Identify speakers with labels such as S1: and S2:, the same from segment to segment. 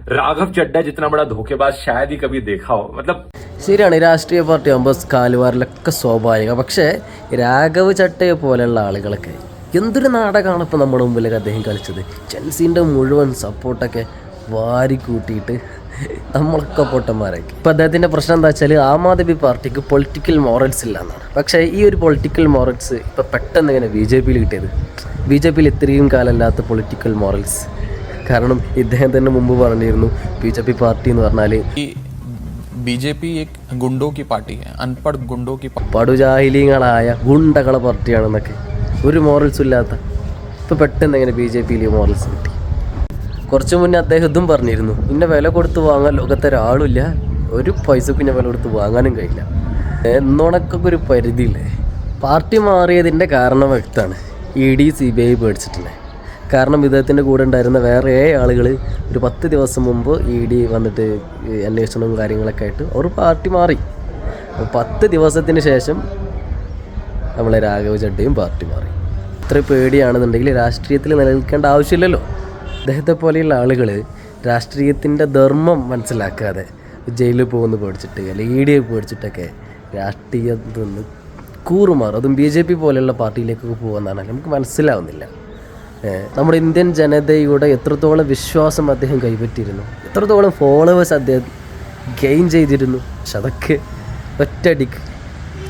S1: राघव चड्ढा जितना बड़ा धोखेबाज शायद ही कभी देखा हो. मतलब
S2: ശരിയാണ്, രാഷ്ട്രീയ പാർട്ടി ആകുമ്പോൾ കാലുവാറിലൊക്കെ സ്വാഭാവികം. പക്ഷേ രാഘവ് ചട്ടയെ പോലെയുള്ള ആളുകളൊക്കെ എന്തൊരു നാടകമാണ് ഇപ്പോൾ നമ്മുടെ മുമ്പിലൊക്കെ അദ്ദേഹം കളിച്ചത്. ചെൽസിൻ്റെ മുഴുവൻ സപ്പോർട്ടൊക്കെ വാരിക്കൂട്ടിയിട്ട് നമ്മളൊക്കെ പൊട്ടന്മാരാക്കി. ഇപ്പോൾ അദ്ദേഹത്തിൻ്റെ പ്രശ്നം എന്താ വെച്ചാൽ ആം ആദ്മി പാർട്ടിക്ക് പൊളിറ്റിക്കൽ മോറൽസ് ഇല്ല എന്നാണ്. പക്ഷേ ഈ ഒരു പൊളിറ്റിക്കൽ മോറൽസ് ഇപ്പോൾ പെട്ടെന്ന് ഇങ്ങനെ ബി ജെ പിയിൽ കിട്ടിയത്. ബി ജെ പിയിൽ ഇത്രയും കാലമല്ലാത്ത പൊളിറ്റിക്കൽ മോറൽസ്. കാരണം ഇദ്ദേഹം തന്നെ മുമ്പ് പറഞ്ഞിരുന്നു ബി ജെ പി പാർട്ടി എന്ന് പറഞ്ഞാൽ
S3: बीजेपी एक गुंडों की पार्टी है, अनपढ़ गुंडों की
S2: പടുജാഹിലീങ്ങളായ ഗുണ്ടകളെ പാർട്ടിയാണെന്നൊക്കെ. ഒരു മോറൽസും ഇല്ലാത്ത ഇപ്പോൾ പെട്ടെന്ന് എങ്ങനെ ബി ജെ പിയിൽ മോറൽസ് കിട്ടി. കുറച്ച് മുന്നേ അദ്ദേഹം ഇതും പറഞ്ഞിരുന്നു, ഇന്നെ വില കൊടുത്ത് വാങ്ങാൻ ലോകത്തെ ഒരാളുമില്ല, ഒരു പൈസക്ക് ഇന്നെ വില കൊടുത്ത് വാങ്ങാനും കഴിയില്ല എന്നോണക്കൊക്കെ ഒരു പരിധിയില്ലേ. പാർട്ടി മാറിയതിൻ്റെ കാരണം വ്യക്തമാണ്. E D CBI പേടിച്ചിട്ടില്ലേ. കാരണം ഇദ്ദേഹത്തിൻ്റെ കൂടെ ഉണ്ടായിരുന്ന വേറെ ആളുകൾ ഒരു 10 ദിവസം മുമ്പ് ഇ ഡി വന്നിട്ട് അന്വേഷണവും കാര്യങ്ങളൊക്കെ ആയിട്ട് അവർ പാർട്ടി മാറി. 10 ദിവസത്തിന് ശേഷം നമ്മളെ രാഘവ് ചഡ്ഡയും പാർട്ടി മാറി. ഇത്ര പേടിയാണെന്നുണ്ടെങ്കിൽ രാഷ്ട്രീയത്തിൽ നിലനിൽക്കേണ്ട ആവശ്യമില്ലല്ലോ. അദ്ദേഹത്തെ പോലെയുള്ള ആളുകൾ രാഷ്ട്രീയത്തിൻ്റെ ധർമ്മം മനസ്സിലാക്കാതെ ജയിലിൽ പോകുന്ന പേടിച്ചിട്ട് അല്ലെങ്കിൽ ഇ ഡിയെ പേടിച്ചിട്ടൊക്കെ രാഷ്ട്രീയത്തിൽ നിന്ന് കൂറുമാറും. അതും BJP പോലെയുള്ള പാർട്ടിയിലേക്കൊക്കെ പോകുന്നതാണ് നമുക്ക് മനസ്സിലാവുന്നില്ല. നമ്മുടെ ഇന്ത്യൻ ജനതയുടെ എത്രത്തോളം വിശ്വാസം അദ്ദേഹം കൈപ്പറ്റിയിരുന്നു, എത്രത്തോളം ഫോളോവേഴ്സ് അദ്ദേഹം ഗെയിൻ ചെയ്തിരുന്നു. പക്ഷെ അതൊക്കെ ഒറ്റയടിക്ക്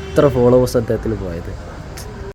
S2: ഇത്ര ഫോളോവേഴ്സ് അദ്ദേഹത്തിന് പോയത്